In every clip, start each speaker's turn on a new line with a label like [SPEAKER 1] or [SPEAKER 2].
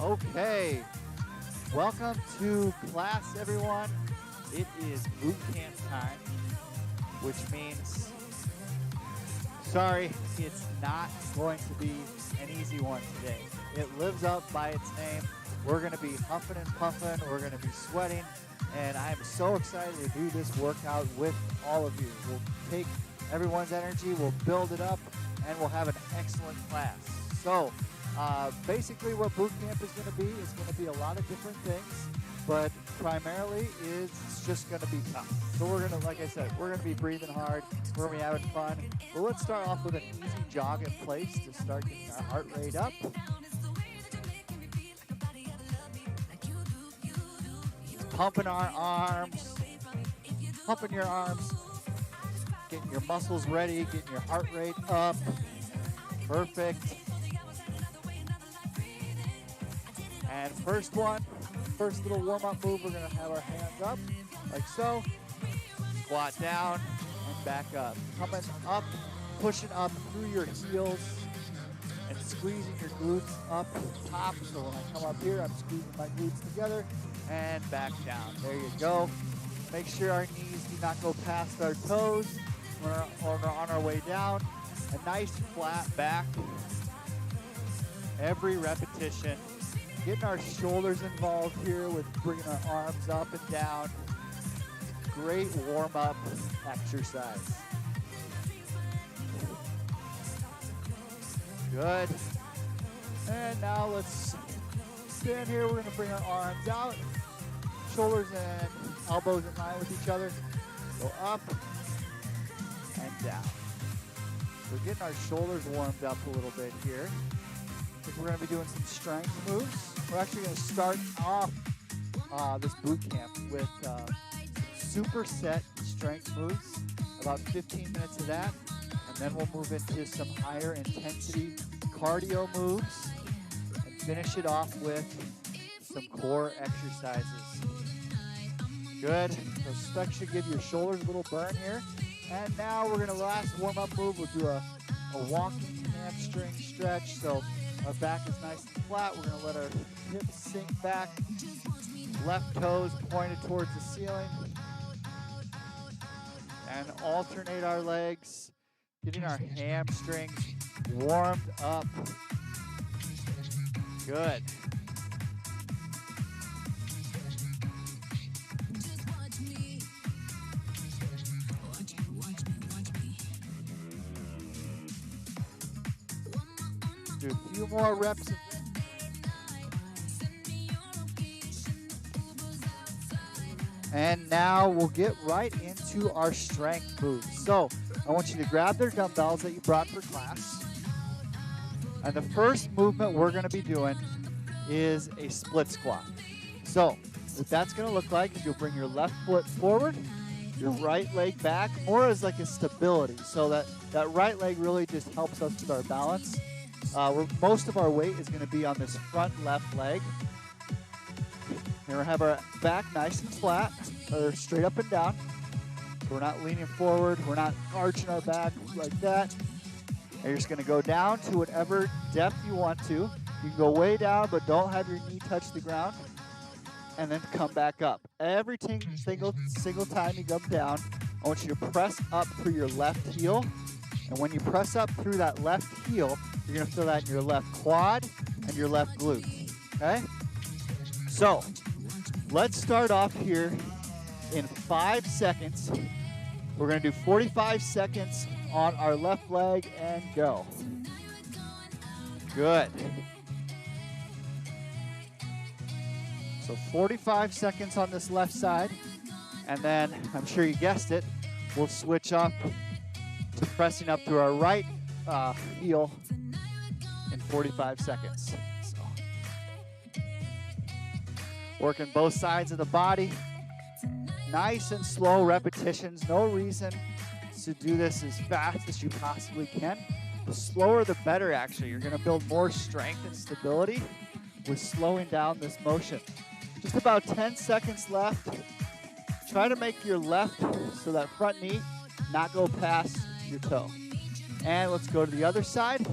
[SPEAKER 1] Okay, welcome to class, everyone. It is boot camp time, which means, sorry, it's not going to be an easy one today. It lives up by its name. We're going to be huffing and puffing. We're going to be sweating, and I'm so excited to do this workout with all of you. We'll take everyone's energy, we'll build it up, and we'll have an excellent class. So, basically what boot camp is going to be a lot of different things, but primarily it's just going to be tough. So we're going to, like I said, we're going to be breathing hard, we're going to be having fun. But let's start off with an easy jog in place to start getting our heart rate up. Pumping our arms, pumping your arms, getting your muscles ready, getting your heart rate up. Perfect. And first little warm-up move, we're going to have our hands up, like so. Squat down and back up. Coming up, pushing up through your heels and squeezing your glutes up top. So when I come up here, I'm squeezing my glutes together and back down. There you go. Make sure our knees do not go past our toes when we're on our way down. A nice flat back. Every repetition. Getting our shoulders involved here with bringing our arms up and down. Great warm-up exercise. Good. And now let's stand here. We're going to bring our arms out. Shoulders and elbows in line with each other. Go up and down. We're getting our shoulders warmed up a little bit here. We're going to be doing some strength moves. We're actually going to start off this boot camp with superset strength moves, about 15 minutes of that, and then we'll move into some higher intensity cardio moves and finish it off with some core exercises. Good. So that should give your shoulders a little burn here. And now we're going to last warm-up move. We'll do a walking hamstring stretch. So our back is nice and flat. We're going to let our hips sink back. Left toes pointed towards the ceiling. And alternate our legs, getting our hamstrings warmed up. Good. Do a few more reps. And now we'll get right into our strength moves. So I want you to grab their dumbbells that you brought for class. And the first movement we're going to be doing is a split squat. So what that's going to look like is you'll bring your left foot forward, your right leg back, more as like a stability. So that right leg really just helps us with our balance. Most of our weight is going to be on this front left leg. And we're going to have our back nice and flat, or straight up and down. So we're not leaning forward, we're not arching our back like that. And you're just going to go down to whatever depth you want to. You can go way down, but don't have your knee touch the ground. And then come back up. Every single time you come down, I want you to press up through your left heel. And when you press up through that left heel, you're going to feel that in your left quad and your left glute. Okay? So, let's start off here in 5 seconds. We're going to do 45 seconds on our left leg and go. Good. So 45 seconds on this left side. And then, I'm sure you guessed it, we'll switch up to pressing up through our right heel in 45 seconds. So, working both sides of the body. Nice and slow repetitions. No reason to do this as fast as you possibly can. The slower the better, actually. You're going to build more strength and stability with slowing down this motion. Just about 10 seconds left. Try to make your left, so that front knee, not go past your toe. And let's go to the other side.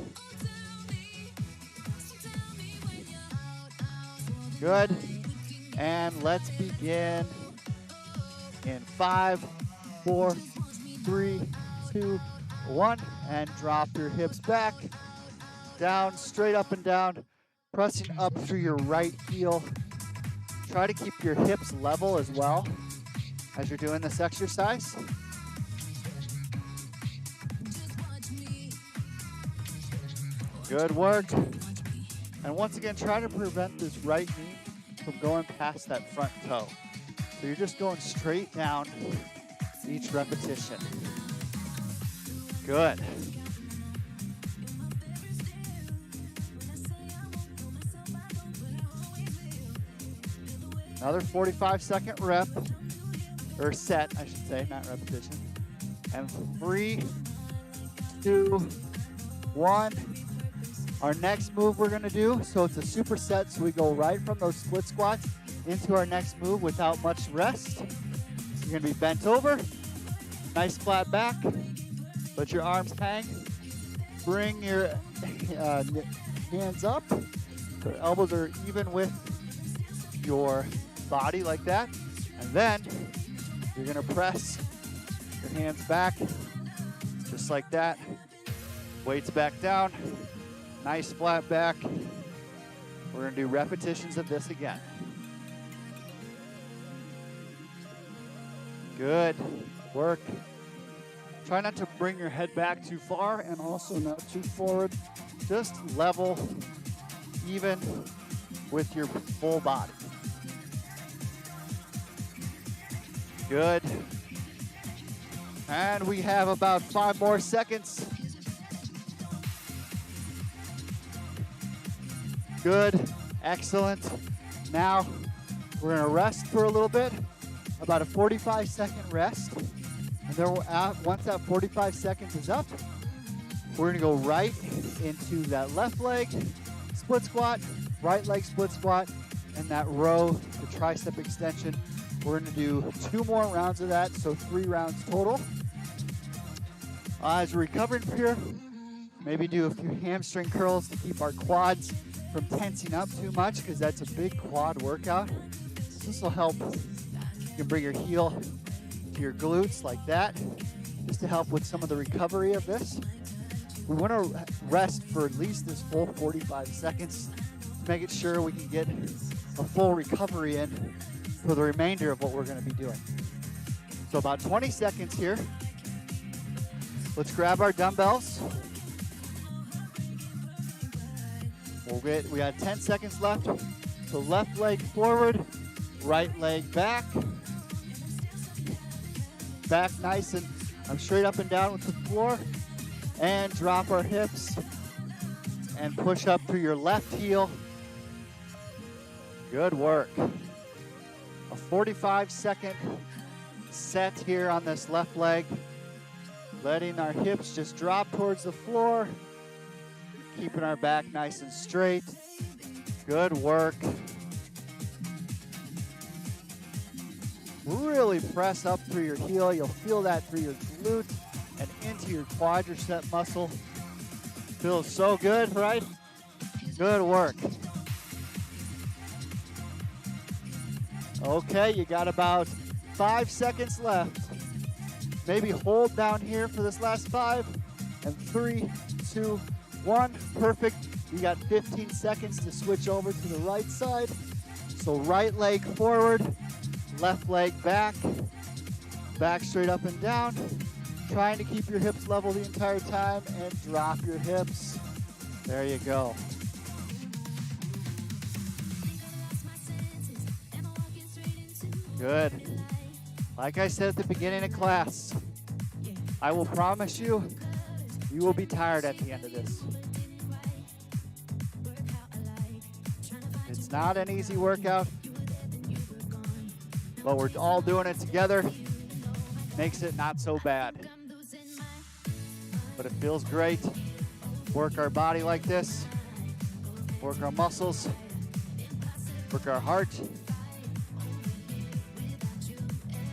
[SPEAKER 1] Good. And let's begin in 5, 4, 3, 2, 1. And drop your hips back, down, straight up and down, pressing up through your right heel. Try to keep your hips level as well as you're doing this exercise. Good work. And once again, try to prevent this right knee from going past that front toe. So you're just going straight down each repetition. Good. Another 45-second rep, or set, I should say, not repetition. And 3, 2, 1. Our next move we're gonna do, so it's a superset, so we go right from those split squats into our next move without much rest. So you're gonna be bent over, nice flat back, let your arms hang, bring your hands up, so the elbows are even with your body like that, and then you're gonna press your hands back, just like that, weights back down, nice flat back. We're gonna do repetitions of this again. Good work. Try not to bring your head back too far and also not too forward. Just level, even with your full body. Good. And we have about 5 more seconds. Good, excellent. Now we're gonna rest for a little bit, about a 45-second rest. And then once that 45 seconds is up, we're gonna go right into that left leg split squat, right leg split squat, and that row, the tricep extension. We're gonna do 2 more rounds of that, so 3 rounds total. As we're recovering from here, maybe do a few hamstring curls to keep our quads from tensing up too much, because that's a big quad workout. This will help. You can bring your heel to your glutes like that, just to help with some of the recovery of this. We want to rest for at least this full 45 seconds to make it sure we can get a full recovery in for the remainder of what we're going to be doing. So about 20 seconds here. Let's grab our dumbbells. We got 10 seconds left. So left leg forward, right leg back. Back nice and straight up and down with the floor. And drop our hips and push up through your left heel. Good work. A 45-second set here on this left leg. Letting our hips just drop towards the floor. Keeping our back nice and straight. Good work. Really press up through your heel. You'll feel that through your glute and into your quadricep muscle. Feels so good, right? Good work. Okay, you got about 5 seconds left. Maybe hold down here for this last 5. And 3, 2, 1. Perfect. You got 15 seconds to switch over to the right side. So right leg forward, left leg back, back straight up and down. Trying to keep your hips level the entire time and drop your hips. There you go. Good. Like I said at the beginning of class, I will promise you, you will be tired at the end of this. It's not an easy workout, but we're all doing it together. Makes it not so bad. But it feels great. Work our body like this. Work our muscles. Work our heart.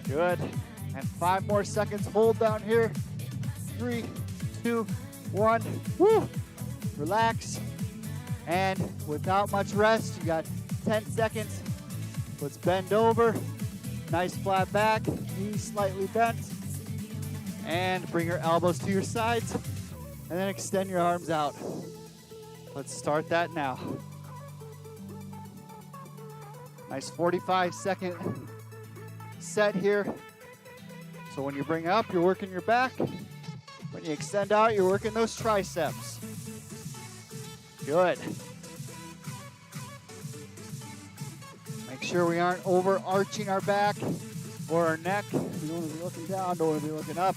[SPEAKER 1] Good. And 5 more seconds. Hold down here. 3, 2, 1. Woo! Relax. And without much rest, you got 10 seconds. Let's bend over. Nice flat back, knees slightly bent. And bring your elbows to your sides. And then extend your arms out. Let's start that now. Nice 45-second set here. So when you bring up, you're working your back. When you extend out, you're working those triceps. Good. Make sure we aren't overarching our back or our neck. We don't want to be looking down, don't want to be looking up.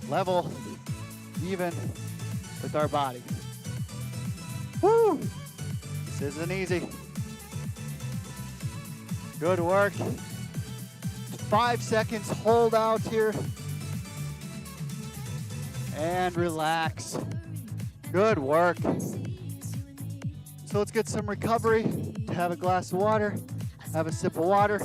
[SPEAKER 1] Level, even with our body. Woo! This isn't easy. Good work. 5 seconds, hold out here. And relax. Good work. So let's get some recovery. Have a glass of water. Have a sip of water.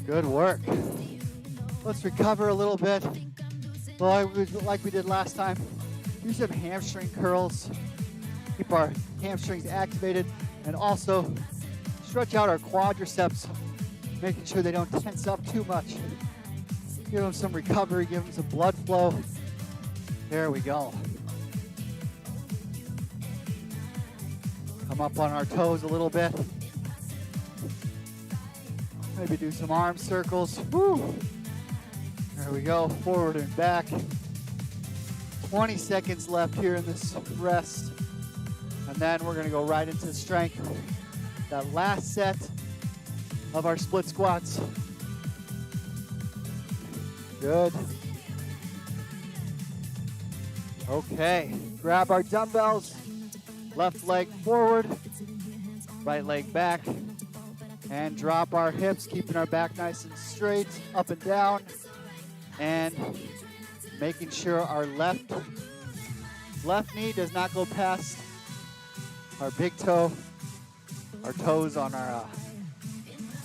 [SPEAKER 1] Good work. Let's recover a little bit. Well, like we did last time, do some hamstring curls. Keep our hamstrings activated and also stretch out our quadriceps, making sure they don't tense up too much. Give them some recovery, give them some blood flow. There we go. Come up on our toes a little bit. Maybe do some arm circles. Woo! There we go, forward and back. 20 seconds left here in this rest. And then we're gonna go right into strength. That last set of our split squats. Good. Okay, grab our dumbbells. Left leg forward, right leg back. And drop our hips, keeping our back nice and straight, up and down. And making sure our left knee does not go past our big toe, our toes on our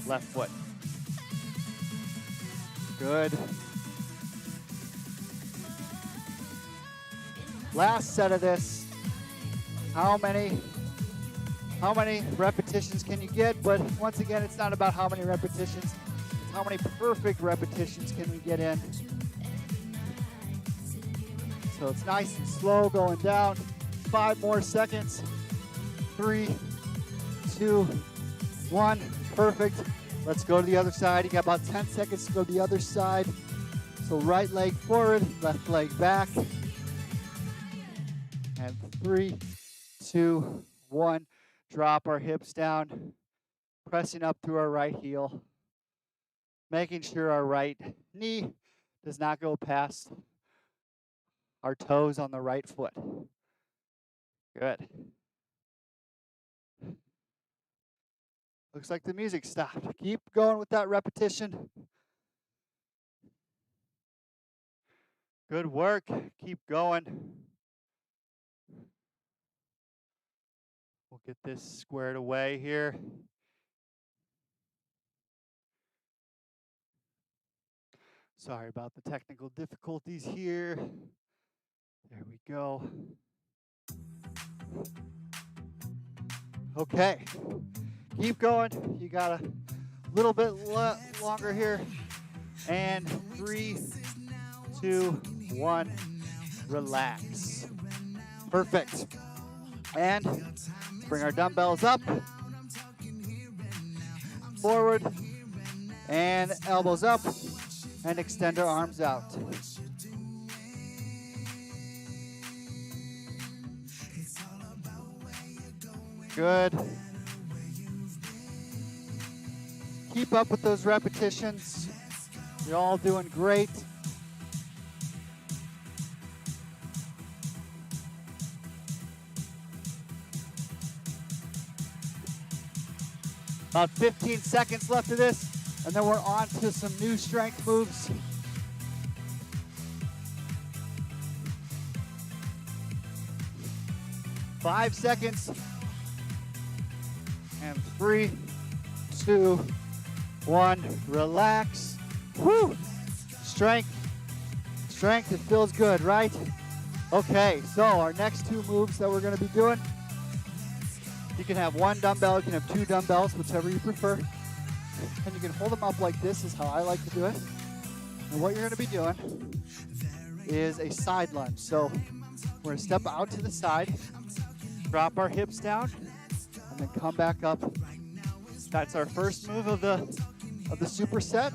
[SPEAKER 1] left foot. Good. Last set of this. How many repetitions can you get? But once again, it's not about how many repetitions. It's how many perfect repetitions can we get in. So it's nice and slow going down. 5 more seconds. 3, 2, 1. Perfect. Let's go to the other side. You got about 10 seconds to go to the other side. So right leg forward, left leg back. And 3, 2, 1. Drop our hips down, pressing up through our right heel, making sure our right knee does not go past our toes on the right foot. Good. Looks like the music stopped. Keep going with that repetition. Good work. Keep going. We'll get this squared away here. Sorry about the technical difficulties here. There we go. Okay, keep going. You got a little bit longer here. And 3, 2, 1, relax. Perfect. And let's bring our dumbbells up, forward, and elbows up, and extend our arms out. Good. Keep up with those repetitions. You're all doing great. About 15 seconds left of this, and then we're on to some new strength moves. Five seconds. And 3, 2, 1. Relax. Woo! Strength. Strength, it feels good, right? Okay, so our next 2 moves that we're gonna be doing, you can have 1 dumbbell, you can have 2 dumbbells, whichever you prefer. And you can hold them up like this is how I like to do it. And what you're gonna be doing is a side lunge. So we're gonna step out to the side, drop our hips down, and then come back up. That's our first move of the superset.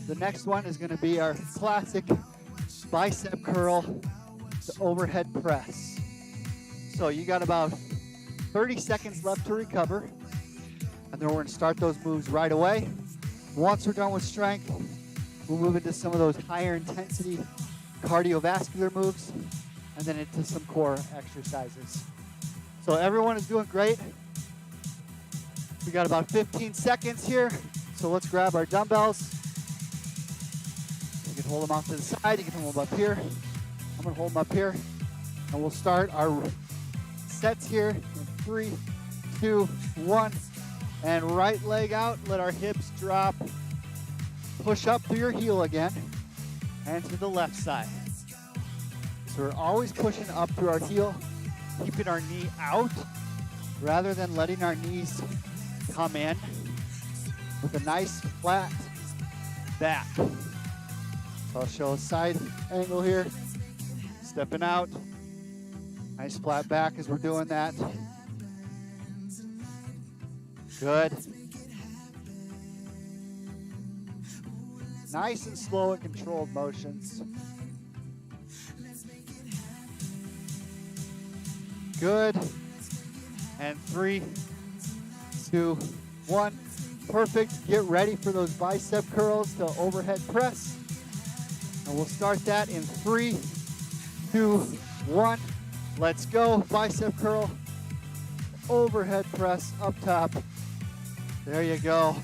[SPEAKER 1] The next one is gonna be our classic bicep curl to overhead press. So you got about 30 seconds left to recover, and then we're gonna start those moves right away. Once we're done with strength, we'll move into some of those higher intensity cardiovascular moves, and then into some core exercises. So everyone is doing great. We got about 15 seconds here, so let's grab our dumbbells. You can hold them off to the side, you can hold them up here. I'm gonna hold them up here, and we'll start our sets here in 3, 2, 1, and right leg out, let our hips drop. Push up through your heel again, and to the left side. So we're always pushing up through our heel, keeping our knee out, rather than letting our knees come in with a nice flat back. So I'll show a side angle here, stepping out, nice flat back as we're doing that. Good. Nice and slow and controlled motions. Good. And 3, 2, 1. Perfect. Get ready for those bicep curls to overhead press. And we'll start that in 3, 2, 1. Let's go. Bicep curl, overhead press up top. There you go.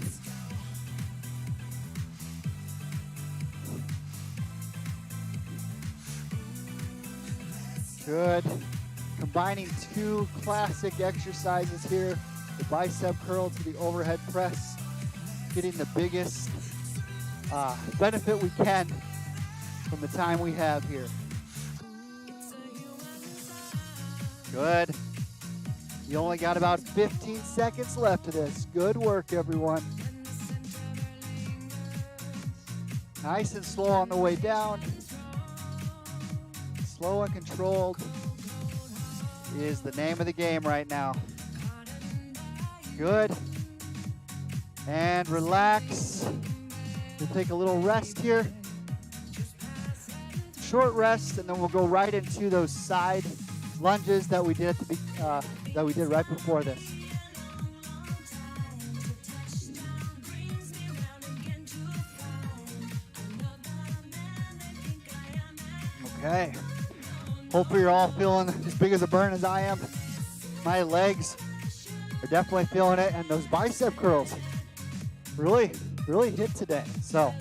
[SPEAKER 1] Good. Combining 2 classic exercises here, the bicep curl to the overhead press, getting the biggest benefit we can from the time we have here. Good. You only got about 15 seconds left of this. Good work, everyone. Nice and slow on the way down. Slow and controlled is the name of the game right now. Good. And relax. We'll take a little rest here. Short rest, and then we'll go right into those side lunges that we did at the right before this. Okay. Hopefully you're all feeling as big as a burn as I am. My legs are definitely feeling it, and those bicep curls really hit today. So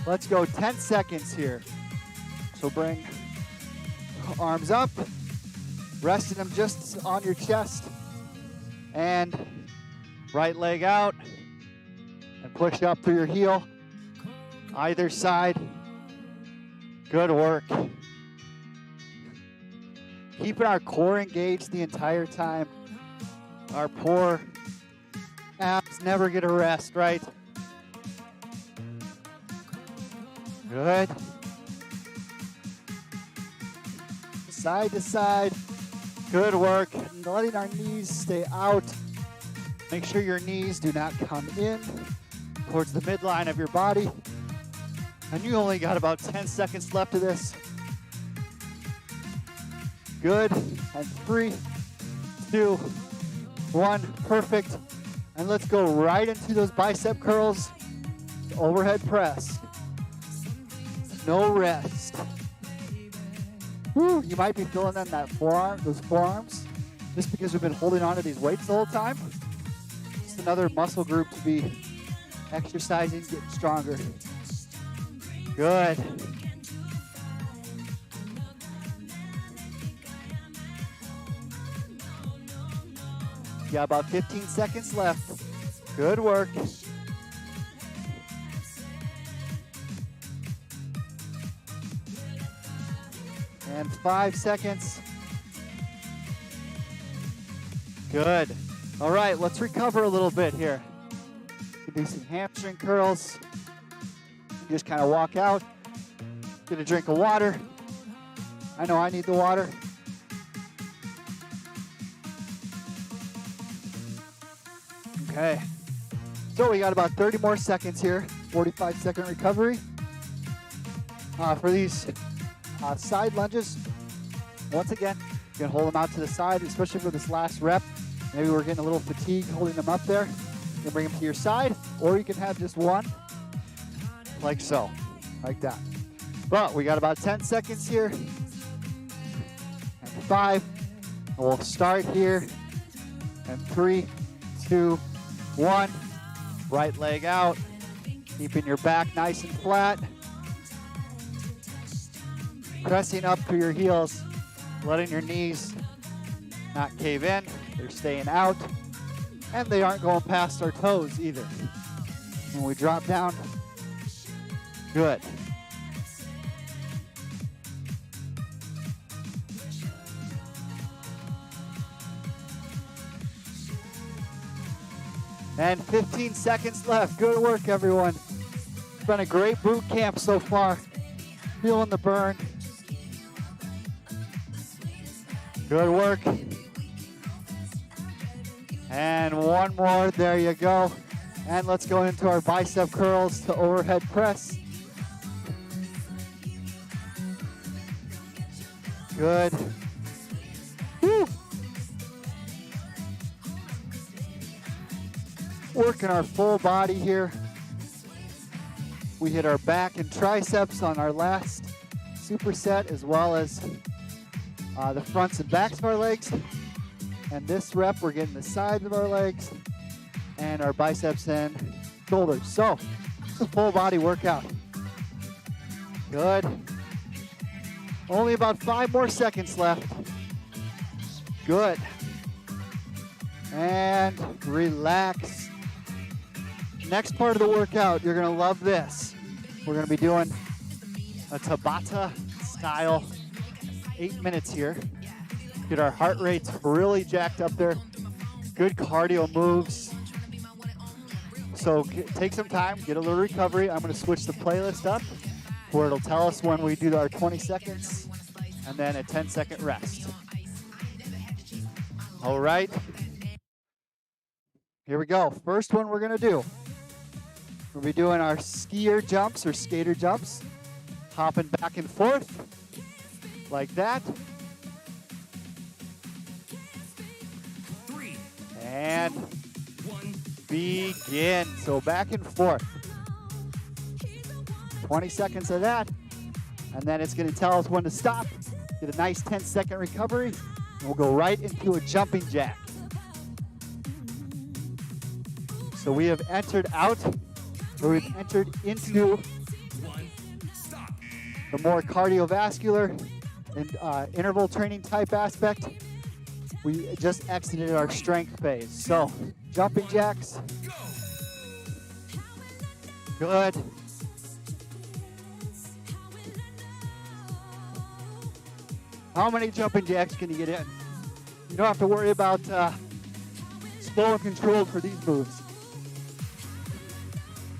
[SPEAKER 1] let's go 10 seconds here. So bring arms up, resting them just on your chest, and right leg out, and push up through your heel, either side. Good work. Keeping our core engaged the entire time. Our poor abs never get a rest, right? Good. Side to side. Good work. Letting our knees stay out. Make sure your knees do not come in towards the midline of your body. And you only got about 10 seconds left of this. Good. And 3, 2, 1. Perfect. And let's go right into those bicep curls. Overhead press. No rest. Woo, you might be feeling that in that forearm, those forearms, just because we've been holding on to these weights the whole time. Just another muscle group to be exercising, getting stronger. Good. You got about 15 seconds left. Good work. And 5 seconds. Good. All right, let's recover a little bit here. You can do some hamstring curls. You just kind of walk out, get a drink of water. I know I need the water. Okay. So we got about 30 more seconds here. 45-second recovery. For these side lunges, once again, you can hold them out to the side, especially for this last rep. Maybe we're getting a little fatigued holding them up there. You can bring them to your side, or you can have just one, like so, like that. But we got about 10 seconds here, and 5. And we'll start here, and 3, 2, 1. Right leg out, keeping your back nice and flat. Pressing up through your heels, letting your knees not cave in. They're staying out, and they aren't going past our toes either. When we drop down, good. And 15 seconds left. Good work, everyone. It's been a great boot camp so far. Feeling the burn. Good work. And one more, there you go. And let's go into our bicep curls to overhead press. Good. Woo. Working our full body here. We hit our back and triceps on our last superset, as well as the fronts and backs of our legs. And this rep, we're getting the sides of our legs and our biceps and shoulders. So it's a full body workout. Good. Only about 5 more seconds left. Good. And relax. Next part of the workout, you're gonna love this. We're gonna be doing a Tabata style 8 minutes here. Get our heart rates really jacked up there. Good cardio moves. So take some time, get a little recovery. I'm gonna switch the playlist up where it'll tell us when we do our 20 seconds and then a 10-second rest. All right. Here we go. First one we're gonna do. We'll be doing our skier jumps or skater jumps. Hopping back and forth like that. And begin. So back and forth. 20 seconds of that. And then it's going to tell us when to stop. Get a nice 10-second recovery. And we'll go right into a jumping jack. So we have entered out, or we've entered into the more cardiovascular and interval training type aspect. We just exited our strength phase. So, jumping jacks. Good. How many jumping jacks can you get in? You don't have to worry about slow and controlled for these moves.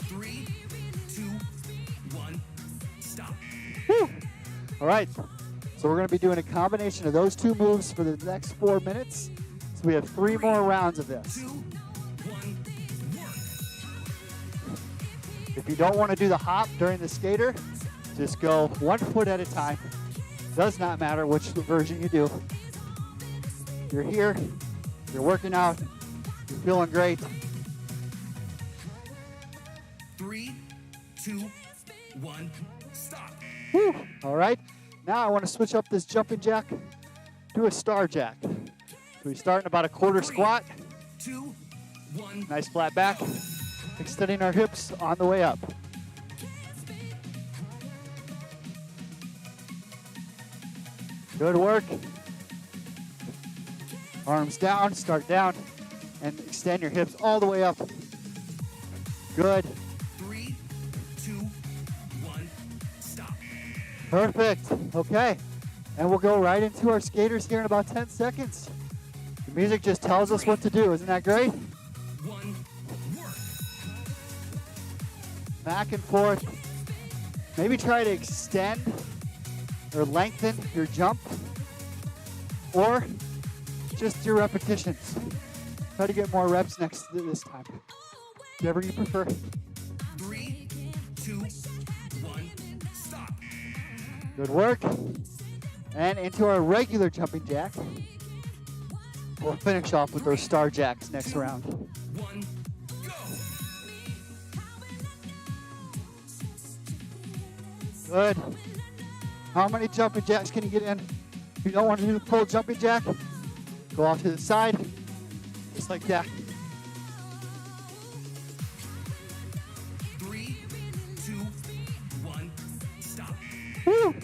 [SPEAKER 2] 3, 2, 1, stop.
[SPEAKER 1] Woo. All right. So we're going to be doing a combination of those 2 moves for the next 4 minutes. So we have 3 more rounds of this.
[SPEAKER 2] 2, 1, work.
[SPEAKER 1] If you don't want to do the hop during the skater, just go 1 foot at a time. Does not matter which version you do. You're here, you're working out, you're feeling great.
[SPEAKER 2] 3, 2, 1, stop.
[SPEAKER 1] Woo. All right. Now I want to switch up this jumping jack, do a star jack. So we start in about a quarter squat.
[SPEAKER 2] 2, 1.
[SPEAKER 1] Nice flat back, extending our hips on the way up. Good work. Arms down, start down, and extend your hips all the way up. Good.
[SPEAKER 2] 3, 2, 1, stop.
[SPEAKER 1] Perfect. Okay. And we'll go right into our skaters here in about 10 seconds. The music just tells us what to do. Isn't that great?
[SPEAKER 2] One, work.
[SPEAKER 1] Back and forth. Maybe try to extend or lengthen your jump, or just your repetitions. Try to get more reps next this time. Whatever you prefer.
[SPEAKER 2] 3, 2, 1, stop.
[SPEAKER 1] Good work. And into our regular jumping jack. We'll finish off with those star jacks next round.
[SPEAKER 2] 1, go.
[SPEAKER 1] Good. How many jumping jacks can you get in? If you don't want to do the full jumping jack, go off to the side, just like that.
[SPEAKER 2] 3, 2, 1, stop.
[SPEAKER 1] Woo!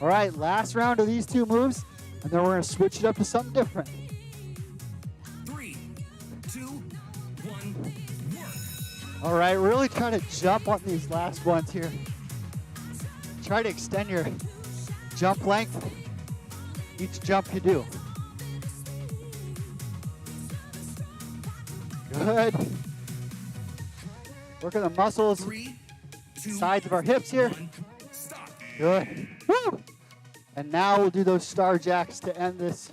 [SPEAKER 1] All right, last round of these two moves, and then we're going to switch it up to something different.
[SPEAKER 2] 3, 2, 1, work.
[SPEAKER 1] All right, really try to jump on these last ones here. Try to extend your jump length each jump you do. Good. Working the muscles,
[SPEAKER 2] 3, 2,
[SPEAKER 1] sides of our hips here.
[SPEAKER 2] 1, stop.
[SPEAKER 1] Good. Woo! And now we'll do those star jacks to end this.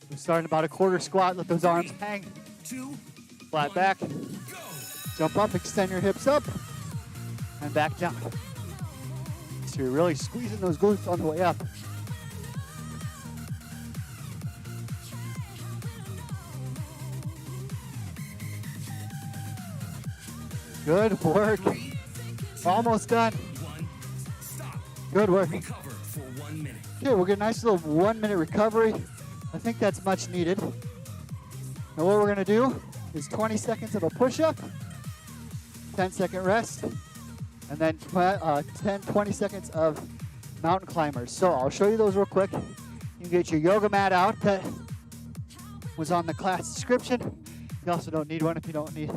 [SPEAKER 1] We're starting about a quarter squat. Let those arms hang.
[SPEAKER 2] 2,
[SPEAKER 1] Flat
[SPEAKER 2] 1,
[SPEAKER 1] back.
[SPEAKER 2] go.
[SPEAKER 1] Jump up, extend your hips up, and back down. So you're really squeezing those glutes on the way up. Good work.
[SPEAKER 2] 3,
[SPEAKER 1] Almost done.
[SPEAKER 2] 1, stop.
[SPEAKER 1] Good work.
[SPEAKER 2] Recover for 1 minute.
[SPEAKER 1] Okay, we'll get a nice little 1 minute recovery. I think that's much needed. Now what we're gonna do is 20 seconds of a push-up, 10-second rest, and then 20 seconds of mountain climbers. So I'll show you those real quick. You can get your yoga mat out that was on the class description. You also don't need one if you don't need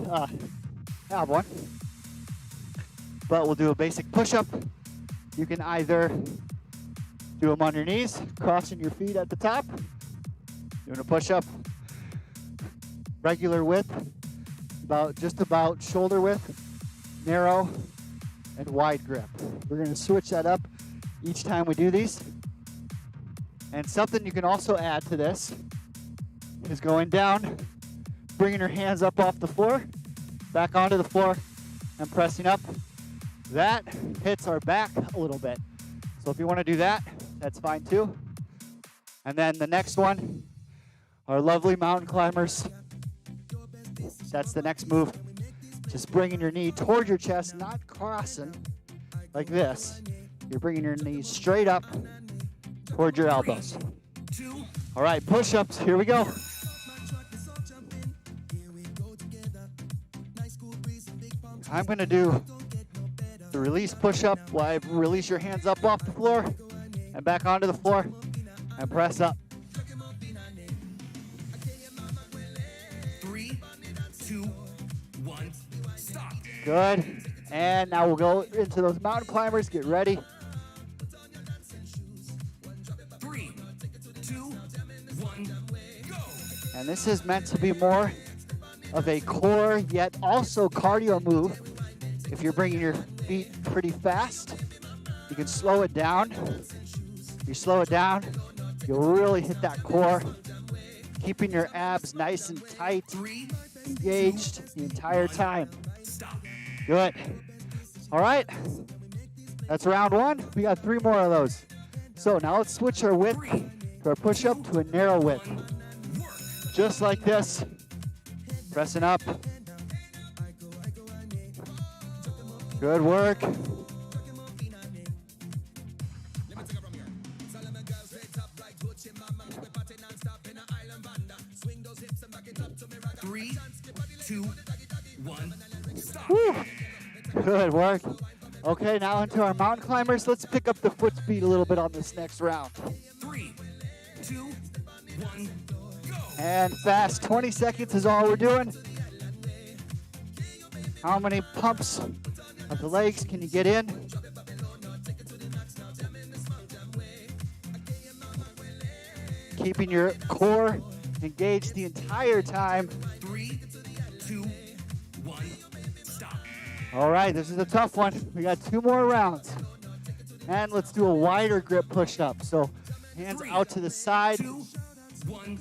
[SPEAKER 1] have one. But we'll do a basic push-up. You can either do them on your knees, crossing your feet at the top, doing a push-up, regular width, just about shoulder width, narrow, and wide grip. We're going to switch that up each time we do these. And something you can also add to this is going down, bringing your hands up off the floor, back onto the floor, and pressing up. That hits our back a little bit. So if you want to do that, that's fine too. And then the next one, our lovely mountain climbers. That's the next move. Just bringing your knee toward your chest, not crossing like this. You're bringing your knees straight up toward your elbows.
[SPEAKER 2] 2,
[SPEAKER 1] All right, push-ups, here we go. I'm gonna do the release push-up while I release your hands up off the floor and back onto the floor and press up.
[SPEAKER 2] 3, 2, 1, stop.
[SPEAKER 1] Good. And now we'll go into those mountain climbers. Get ready.
[SPEAKER 2] 3, 2, 1, go.
[SPEAKER 1] And this is meant to be more of a core yet also cardio move. If you're bringing your feet pretty fast, you can slow it down. You slow it down, you'll really hit that core, keeping your abs nice and tight,
[SPEAKER 2] 3,
[SPEAKER 1] engaged the entire time.
[SPEAKER 2] stop.
[SPEAKER 1] Good. All right, that's round one. We got 3 more of those. So now let's switch our width to our push-up to a narrow width. Just like this, pressing up. Good work.
[SPEAKER 2] Three, 2, 1, stop.
[SPEAKER 1] Woo. Good work. Okay, now into our mountain climbers. Let's pick up the foot speed a little bit on this next round.
[SPEAKER 2] 3, 2, 1, go.
[SPEAKER 1] And fast, 20 seconds is all we're doing. How many pumps of the legs can you get in? keeping your core engaged the entire time.
[SPEAKER 2] 3, 2, 1, stop.
[SPEAKER 1] All right, this is a tough one. We got 2 more rounds. And let's do a wider grip push-up. So hands
[SPEAKER 2] 3,
[SPEAKER 1] out to the side.
[SPEAKER 2] 2, 1,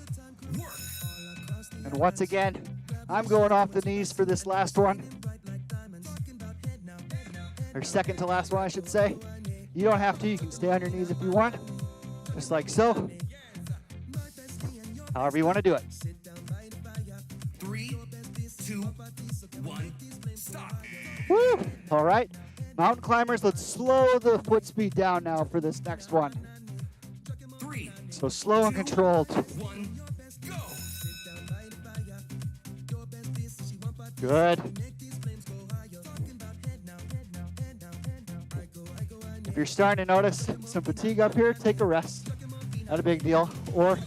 [SPEAKER 2] work.
[SPEAKER 1] And once again, I'm going off the knees for this last one. Or second to last one, I should say. You don't have to. You can stay on your knees if you want. Just like so. However you want to do it.
[SPEAKER 2] 3, 2, 1, stop.
[SPEAKER 1] Woo! All right. Mountain climbers, let's slow the foot speed down now for this next one.
[SPEAKER 2] 3,
[SPEAKER 1] So slow and controlled.
[SPEAKER 2] 1, go.
[SPEAKER 1] Good. If you're starting to notice some fatigue up here, take a rest. Not a big deal. Or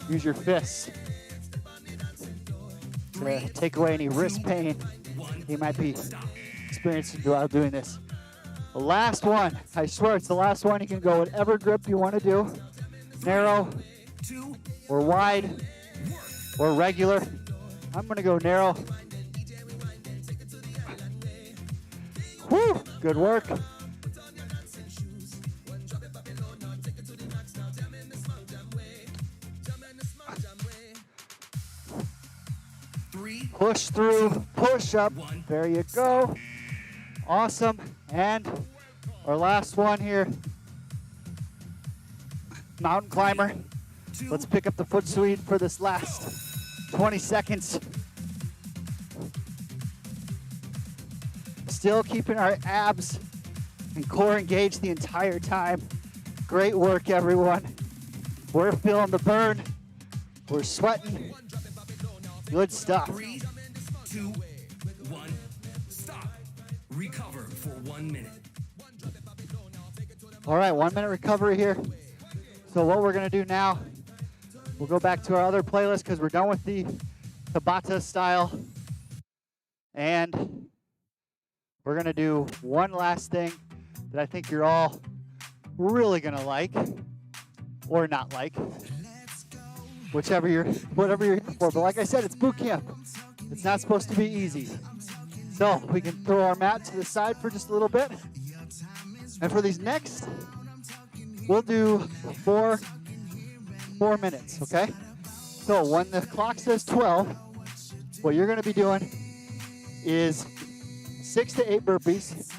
[SPEAKER 1] use your fists to take away any wrist pain you might be experiencing while doing this. The last one, I swear it's the last one. You can go whatever grip you want to do. Narrow
[SPEAKER 2] 2,
[SPEAKER 1] or wide or regular. I'm going to go narrow. Woo! Good work. Push through, push up. There you go. Awesome. And our last one here. Mountain climber. Let's pick up the foot speed for this last 20 seconds. Still keeping our abs and core engaged the entire time. Great work, everyone. We're feeling the burn. We're sweating. Good stuff.
[SPEAKER 2] 3, 2, 1, stop. Recover for 1 minute.
[SPEAKER 1] All right, 1 minute recovery here. So what we're gonna do now, we'll go back to our other playlist because we're done with the Tabata style. And we're gonna do one last thing that I think you're all really gonna like or not like. Whatever you're here for. But like I said, it's boot camp. It's not supposed to be easy. So we can throw our mat to the side for just a little bit. And for these next, we'll do four minutes, okay? So when the clock says 12, what you're gonna be doing is 6 to 8 burpees.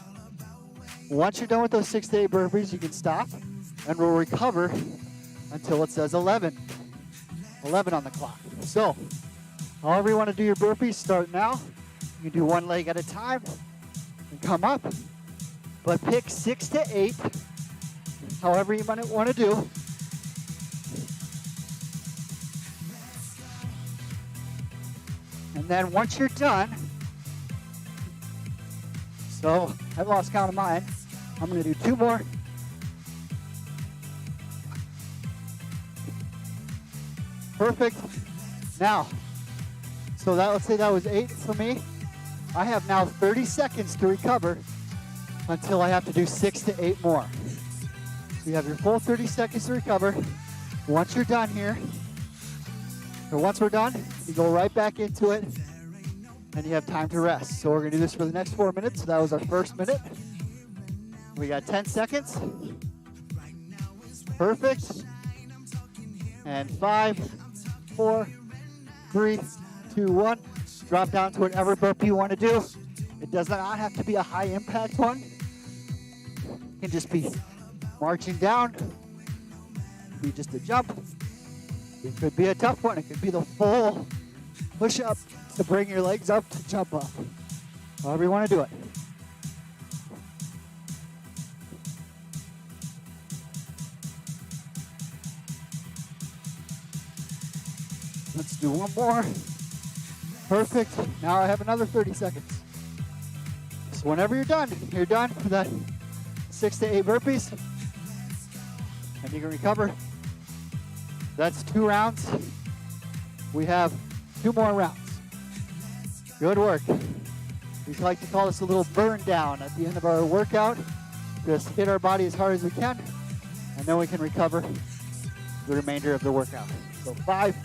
[SPEAKER 1] Once you're done with those 6 to 8 burpees, you can stop and we'll recover until it says 11 on the clock. So, however you want to do your burpees, start now. You can do one leg at a time and come up. But pick 6 to 8, however you might want to do. And then once you're done, so I've lost count of mine. I'm going to do 2 more. Perfect. Now, so that, let's say that was 8 for me. I have now 30 seconds to recover until I have to do 6 to 8 more. So you have your full 30 seconds to recover. Once you're done here, or once we're done, you go right back into it and you have time to rest. So we're gonna do this for the next 4 minutes. So that was our first minute. We got 10 seconds. Perfect. And 5, 4, 3, 2, 1. Drop down to whatever burpee you want to do. It does not have to be a high impact one. It can just be marching down. It could be just a jump. It could be a tough one. It could be the full push up to bring your legs up to jump up. However you want to do it. Let's do one more. Perfect. Now I have another 30 seconds. So whenever you're done for that 6 to 8 burpees, and you can recover. That's 2 rounds. We have 2 more rounds. Good work. We like to call this a little burn down at the end of our workout. Just hit our body as hard as we can, and then we can recover the remainder of the workout. So 5,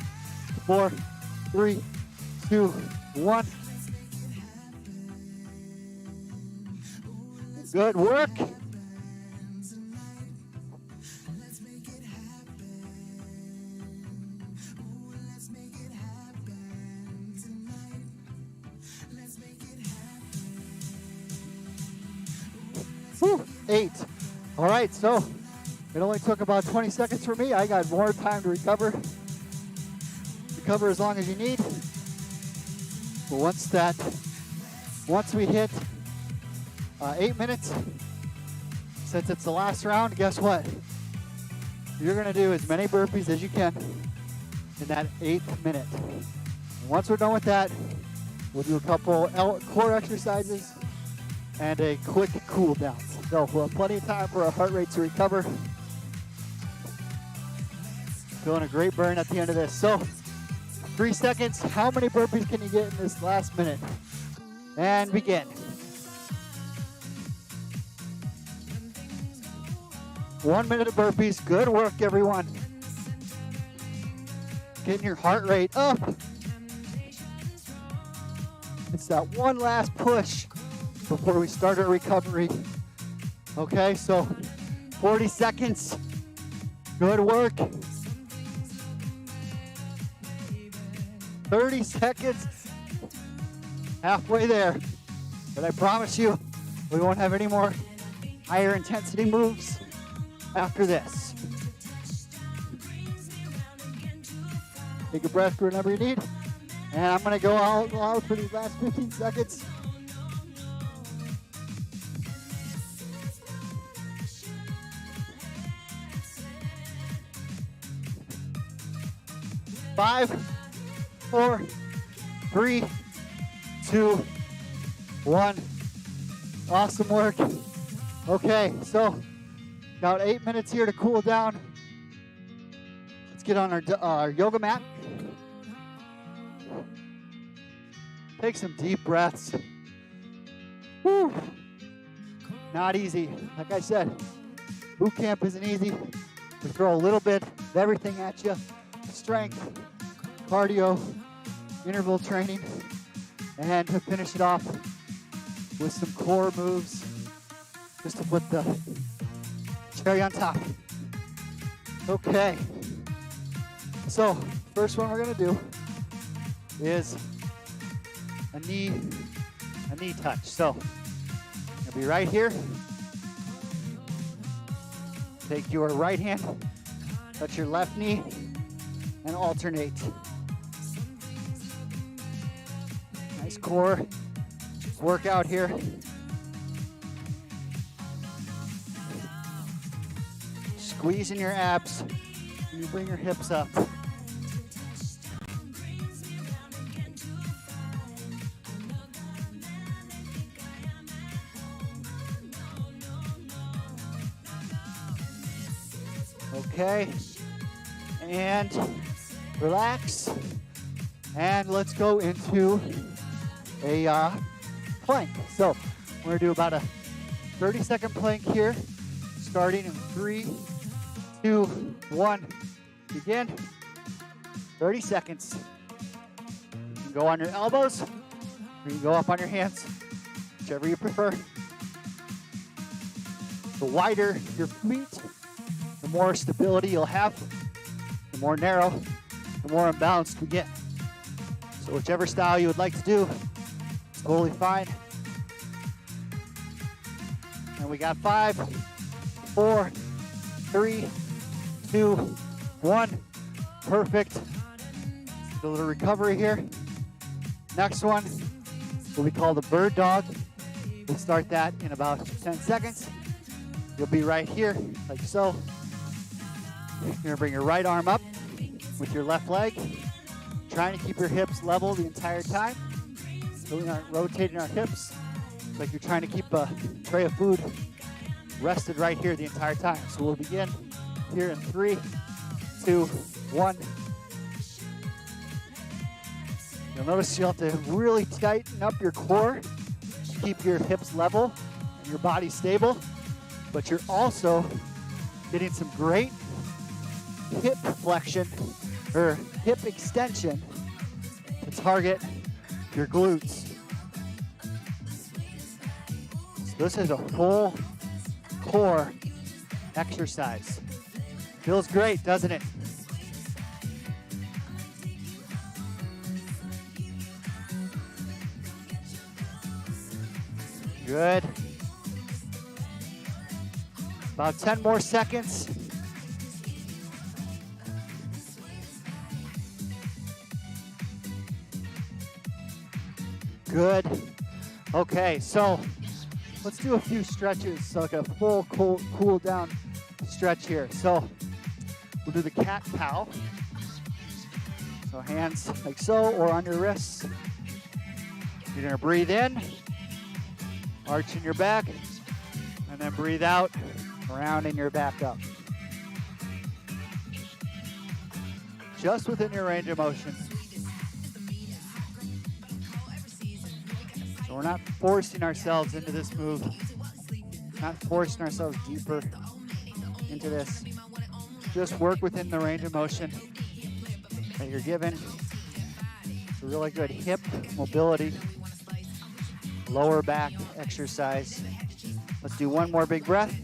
[SPEAKER 1] 4, 3, 2, 1. Good work. Whew, 8. All right, so it only took about 20 seconds for me. I got more time to recover. Recover as long as you need. But once we hit 8 minutes, since it's the last round, guess what? You're gonna do as many burpees as you can in that 8th minute. And once we're done with that, we'll do a couple core exercises and a quick cool down. So we'll have plenty of time for our heart rate to recover. Feeling a great burn at the end of this. So 3 seconds, how many burpees can you get in this last minute? And begin. 1 minute of burpees. Good work, everyone. Getting your heart rate up. It's that one last push before we start our recovery. Okay, so 40 seconds. Good work. 30 seconds. Halfway there. But I promise you, we won't have any more higher intensity moves after this. Take a breath whenever you need. And I'm going to go out loud for these last 15 seconds. Five, 4, 3, 2, 1. Awesome work. Okay, so about 8 minutes here to cool down. Let's get on our yoga mat. Take some deep breaths. Woo. Not easy. Like I said, boot camp isn't easy. We throw a little bit of everything at you. Strength, cardio, interval training, and to finish it off with some core moves just to put the cherry on top. Okay, so first one we're gonna do is a knee touch. So you'll be right here. Take your right hand, touch your left knee, and alternate. Nice core workout here. Squeezing your abs. You bring your hips up. Okay. And relax. And let's go into a plank. So we're gonna do about a 30-second plank here, starting in 3, 2, 1. Begin. 30 seconds. You can go on your elbows, or you can go up on your hands, whichever you prefer. The wider your feet, the more stability you'll have. The more narrow, the more imbalanced we get. So whichever style you would like to do, it's totally fine. And we got 5, 4, 3, 2, 1. Perfect. A little recovery here. Next one will be called a bird dog. We'll start that in about 10 seconds. You'll be right here, like so. You're gonna bring your right arm up with your left leg, trying to keep your hips level the entire time. So we aren't rotating our hips. It's like you're trying to keep a tray of food rested right here the entire time. So we'll begin here in 3, 2, 1. You'll notice you'll have to really tighten up your core to keep your hips level and your body stable, but you're also getting some great hip flexion or hip extension to target your glutes. So this is a full core exercise. Feels great, doesn't it? Good. About 10 more seconds. Good. Okay, so let's do a few stretches, so like a full cool down stretch here. So we'll do the cat cow. So hands like so or on your wrists. You're gonna breathe in, arching your back, and then breathe out, rounding your back up. Just within your range of motion. So we're not forcing ourselves into this move, not forcing ourselves deeper into this. Just work within the range of motion that you're given. It's a really good hip mobility, lower back exercise. Let's do one more big breath.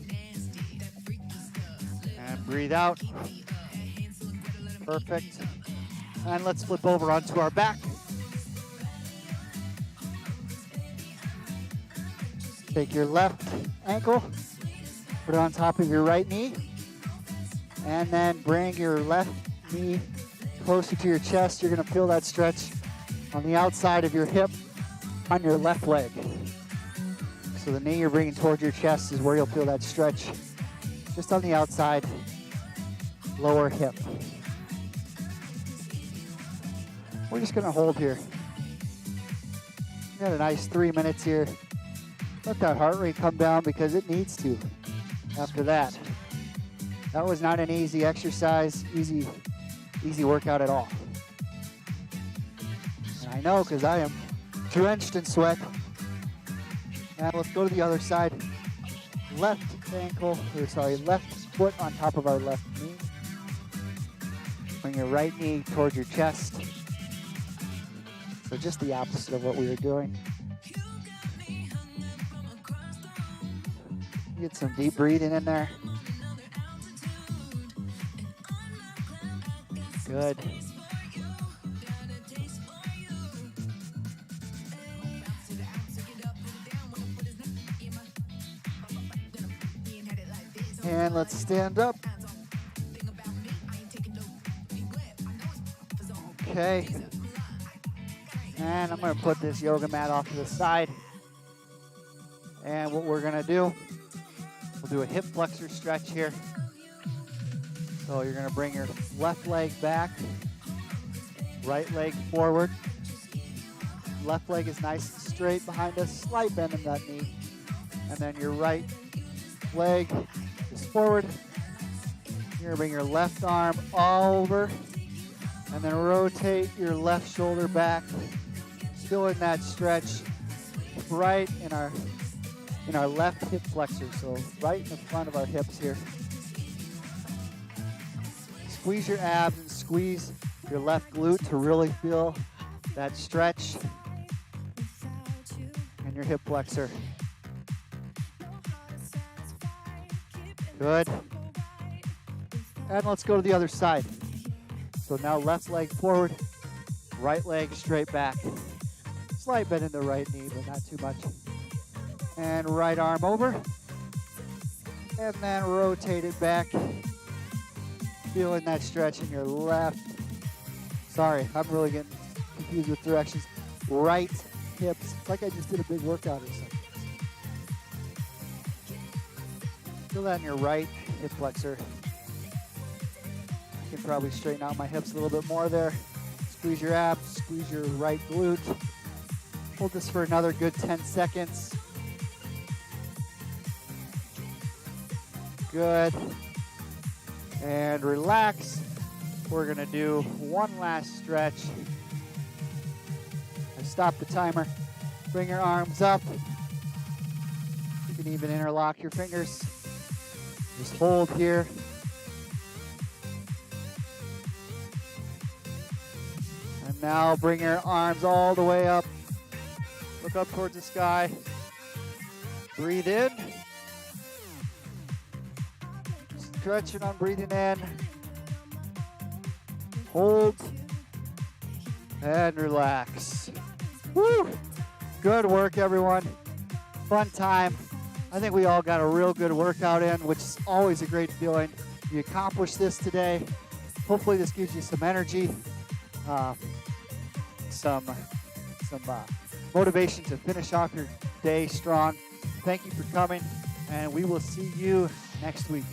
[SPEAKER 1] And breathe out. Perfect. And let's flip over onto our back. Take your left ankle, put it on top of your right knee, and then bring your left knee closer to your chest. You're gonna feel that stretch on the outside of your hip on your left leg. So the knee you're bringing towards your chest is where you'll feel that stretch, just on the outside, lower hip. We're just gonna hold here. We got a nice 3 minutes here. Let that heart rate come down because it needs to after that. That was not an easy exercise, easy workout at all. And I know because I am drenched in sweat. Now let's go to the other side. Left foot on top of our left knee. Bring your right knee towards your chest. So just the opposite of what we were doing. Get some deep breathing in there. Good. And let's stand up. Okay. And I'm going to put this yoga mat off to the side. And what we're going to do, we'll do a hip flexor stretch here. So you're going to bring your left leg back, right leg forward. Left leg is nice and straight behind us, slight bend in that knee. And then your right leg is forward. You're going to bring your left arm all over and then rotate your left shoulder back. Still in that stretch right in our left hip flexor, so right in the front of our hips here. Squeeze your abs and squeeze your left glute to really feel that stretch in your hip flexor. Good. And let's go to the other side. So now left leg forward, right leg straight back. Slight bend in the right knee, but not too much. And right arm over. And then rotate it back. Feeling that stretch in your left. Sorry, I'm really getting confused with directions. Right hips. It's like I just did a big workout or something. Feel that in your right hip flexor. I can probably straighten out my hips a little bit more there. Squeeze your abs, squeeze your right glute. Hold this for another good 10 seconds. Good. And relax. We're going to do one last stretch. I stop the timer. Bring your arms up. You can even interlock your fingers. Just hold here. And now bring your arms all the way up. Look up towards the sky. Breathe in. Stretching on breathing in. Hold. And relax. Woo! Good work, everyone. Fun time. I think we all got a real good workout in, which is always a great feeling. You accomplished this today. Hopefully this gives you some energy, some motivation to finish off your day strong. Thank you for coming, and we will see you next week.